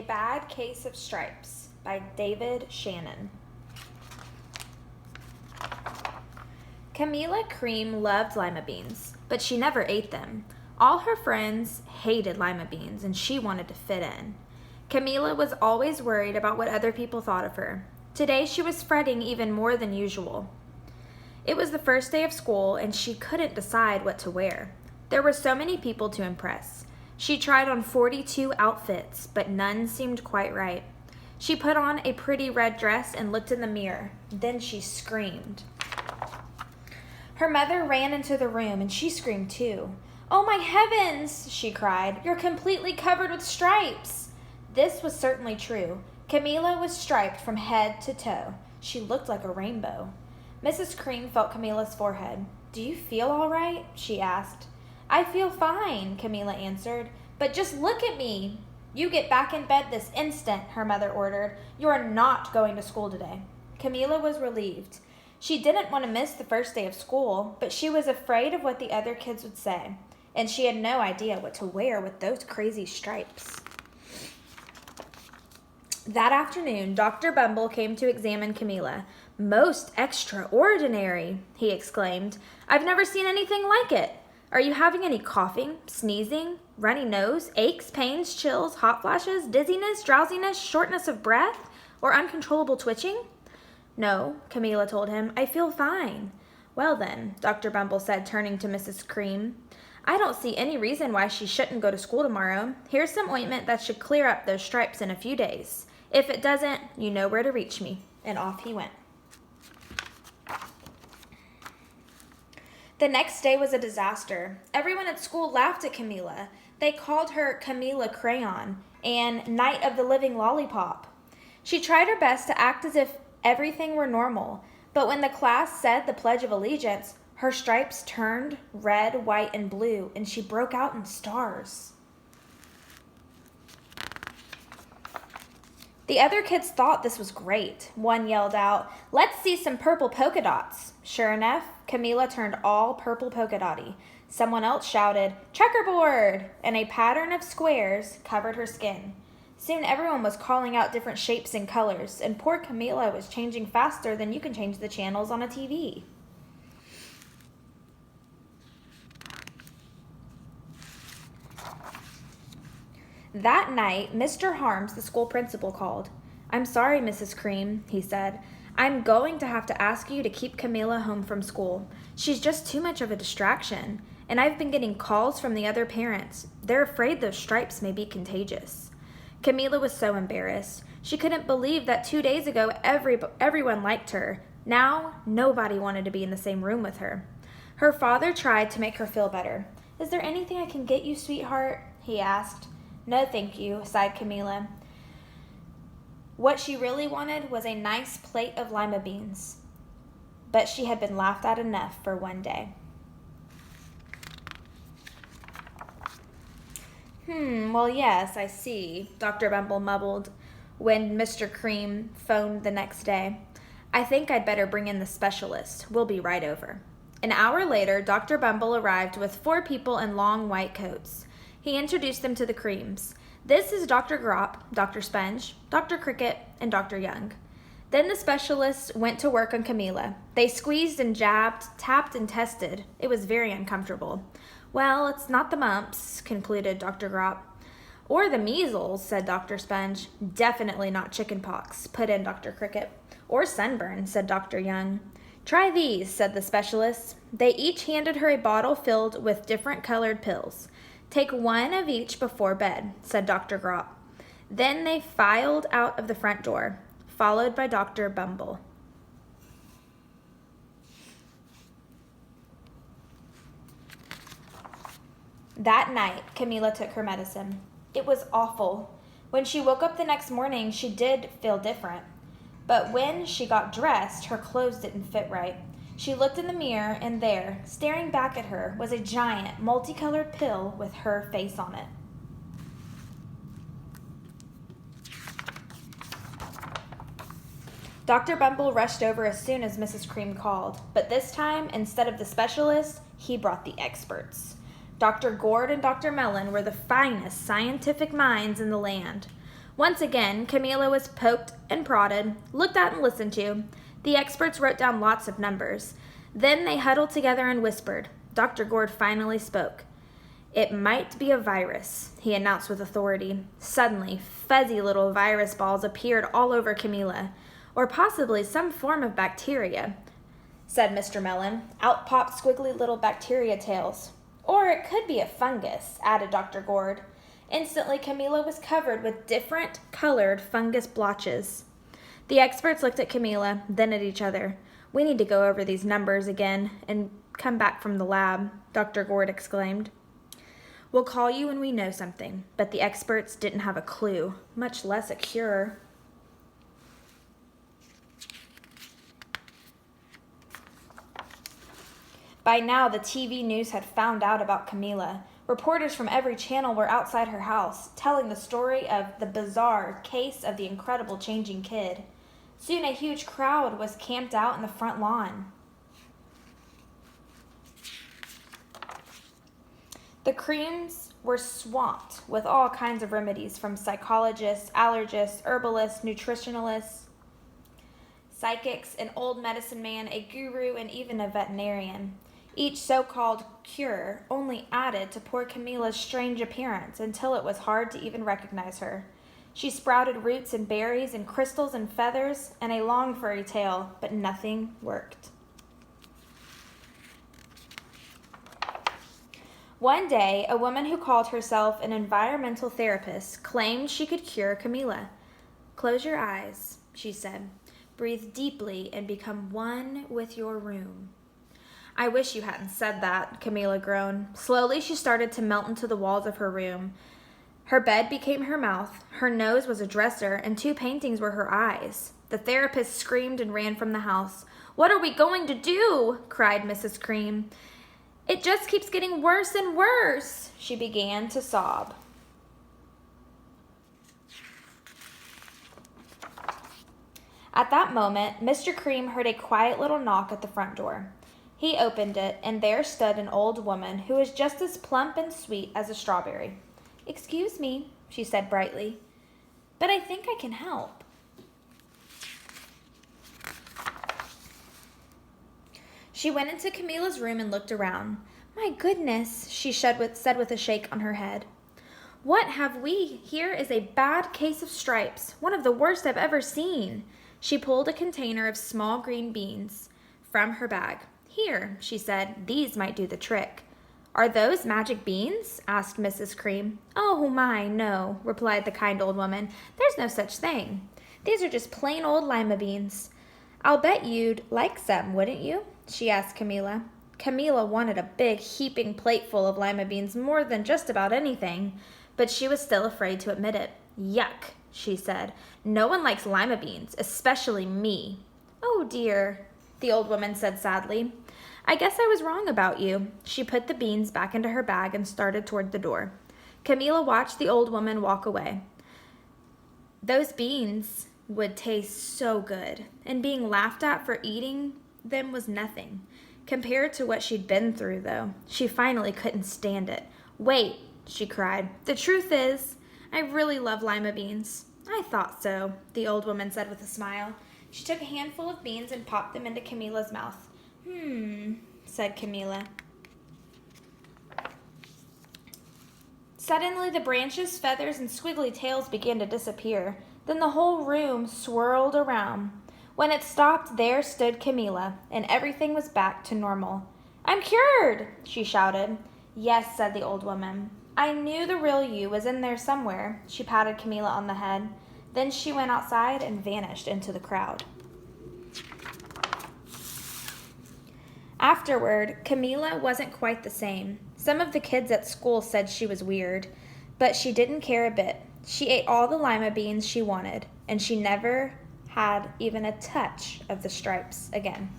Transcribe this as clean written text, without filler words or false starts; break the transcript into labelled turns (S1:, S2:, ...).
S1: A Bad Case of Stripes by David Shannon. Camila Cream loved lima beans, but she never ate them. All her friends hated lima beans, and she wanted to fit in. Camila was always worried about what other people thought of her. Today she was fretting even more than usual. It was the first day of school, and she couldn't decide what to wear. There were so many people to impress. She tried on 42 outfits, but none seemed quite right. She put on a pretty red dress and looked in the mirror. Then she screamed. Her mother ran into the room, and she screamed too. "Oh my heavens," she cried. "You're completely covered with stripes." This was certainly true. Camila was striped from head to toe. She looked like a rainbow. Mrs. Cream felt Camila's forehead. "Do you feel all right?" she asked. "I feel fine," Camila answered, "but just look at me." "You get back in bed this instant," her mother ordered. "You are not going to school today." Camila was relieved. She didn't want to miss the first day of school, but she was afraid of what the other kids would say, and she had no idea what to wear with those crazy stripes. That afternoon, Dr. Bumble came to examine Camila. "Most extraordinary," he exclaimed. "I've never seen anything like it. Are you having any coughing, sneezing, runny nose, aches, pains, chills, hot flashes, dizziness, drowsiness, shortness of breath, or uncontrollable twitching?" "No," Camila told him. "I feel fine." "Well then," Dr. Bumble said, turning to Mrs. Cream, "I don't see any reason why she shouldn't go to school tomorrow. Here's some ointment that should clear up those stripes in a few days. If it doesn't, you know where to reach me." And off he went. The next day was a disaster. Everyone at school laughed at Camila. They called her Camila Crayon and Night of the Living Lollipop. She tried her best to act as if everything were normal, but when the class said the Pledge of Allegiance, her stripes turned red, white, and blue, and she broke out in stars. The other kids thought this was great. One yelled out, "Let's see some purple polka dots." Sure enough, Camila turned all purple polka dotty. Someone else shouted, "Checkerboard!" and a pattern of squares covered her skin. Soon everyone was calling out different shapes and colors, and poor Camila was changing faster than you can change the channels on a TV. That night, Mr. Harms, the school principal, called. "I'm sorry, Mrs. Cream," he said. "I'm going to have to ask you to keep Camila home from school. She's just too much of a distraction, and I've been getting calls from the other parents. They're afraid those stripes may be contagious." Camila was so embarrassed. She couldn't believe that 2 days ago everyone liked her. Now, nobody wanted to be in the same room with her. Her father tried to make her feel better. "Is there anything I can get you, sweetheart?" he asked. "No, thank you," sighed Camila. What she really wanted was a nice plate of lima beans, but she had been laughed at enough for one day. Well, yes, I see," Dr. Bumble mumbled when Mr. Cream phoned the next day. "I think I'd better bring in the specialist. We'll be right over." An hour later, Dr. Bumble arrived with 4 people in long white coats. He introduced them to the Creams. "This is Dr. Grop, Dr. Sponge, Dr. Cricket, and Dr. Young." Then the specialists went to work on Camila. They squeezed and jabbed, tapped and tested. It was very uncomfortable. "Well, it's not the mumps," concluded Dr. Grop. "Or the measles," said Dr. Sponge. "Definitely not chicken pox," put in Dr. Cricket. "Or sunburn," said Dr. Young. "Try these," said the specialists. They each handed her a bottle filled with different colored pills. "Take 1 of each before bed," said Dr. Grop. Then they filed out of the front door, followed by Dr. Bumble. That night, Camila took her medicine. It was awful. When she woke up the next morning, she did feel different. But when she got dressed, her clothes didn't fit right. She looked in the mirror, and there, staring back at her, was a giant, multicolored pill with her face on it. Dr. Bumble rushed over as soon as Mrs. Cream called, but this time, instead of the specialist, he brought the experts. Dr. Gord and Dr. Mellon were the finest scientific minds in the land. Once again, Camila was poked and prodded, looked at and listened to. The experts wrote down lots of numbers. Then they huddled together and whispered. Dr. Gord finally spoke. "It might be a virus," he announced with authority. Suddenly, fuzzy little virus balls appeared all over Camila. "Or possibly some form of bacteria," said Mr. Mellon. Out popped squiggly little bacteria tails. "Or it could be a fungus," added Dr. Gord. Instantly, Camila was covered with different colored fungus blotches. The experts looked at Camila, then at each other. "We need to go over these numbers again and come back from the lab," Dr. Gord exclaimed. "We'll call you when we know something," but the experts didn't have a clue, much less a cure. By now, the TV news had found out about Camila. Reporters from every channel were outside her house, telling the story of the bizarre case of the incredible changing kid. Soon a huge crowd was camped out in the front lawn. The creams were swamped with all kinds of remedies from psychologists, allergists, herbalists, nutritionalists, psychics, an old medicine man, a guru, and even a veterinarian. Each so-called cure only added to poor Camila's strange appearance until it was hard to even recognize her. She sprouted roots and berries and crystals and feathers and a long furry tail, but nothing worked. One day, a woman who called herself an environmental therapist claimed she could cure Camila. "Close your eyes," she said. "Breathe deeply and become one with your room." "I wish you hadn't said that," Camila groaned. Slowly, she started to melt into the walls of her room. Her bed became her mouth, her nose was a dresser, and 2 paintings were her eyes. The therapist screamed and ran from the house. "What are we going to do?" cried Mrs. Cream. "It just keeps getting worse and worse." She began to sob. At that moment, Mr. Cream heard a quiet little knock at the front door. He opened it, and there stood an old woman who was just as plump and sweet as a strawberry. "Excuse me," she said brightly, "but I think I can help." She went into Camila's room and looked around. "My goodness," she said with a shake on her head. "What have we? Here is a bad case of stripes, one of the worst I've ever seen." She pulled a container of small green beans from her bag. "Here," she said, "these might do the trick." "Are those magic beans?" asked Mrs. Cream. "Oh my, no," replied the kind old woman. "There's no such thing. These are just plain old lima beans." "I'll bet you'd like some, wouldn't you?" she asked Camila. Camila wanted a big, heaping plateful of lima beans more than just about anything, but she was still afraid to admit it. "Yuck," she said. "No one likes lima beans, especially me." "Oh dear," the old woman said sadly. "I guess I was wrong about you." She put the beans back into her bag and started toward the door. Camila watched the old woman walk away. Those beans would taste so good, and being laughed at for eating them was nothing. Compared to what she'd been through, though, she finally couldn't stand it. "Wait," she cried. "The truth is, I really love lima beans." "I thought so," the old woman said with a smile. She took a handful of beans and popped them into Camila's mouth. Said Camila. Suddenly, the branches, feathers, and squiggly tails began to disappear. Then the whole room swirled around. When it stopped, there stood Camila, and everything was back to normal. "I'm cured!" she shouted. "Yes," said the old woman. "I knew the real you was in there somewhere." She patted Camila on the head. Then she went outside and vanished into the crowd. Afterward, Camila wasn't quite the same. Some of the kids at school said she was weird, but she didn't care a bit. She ate all the lima beans she wanted, and she never had even a touch of the stripes again.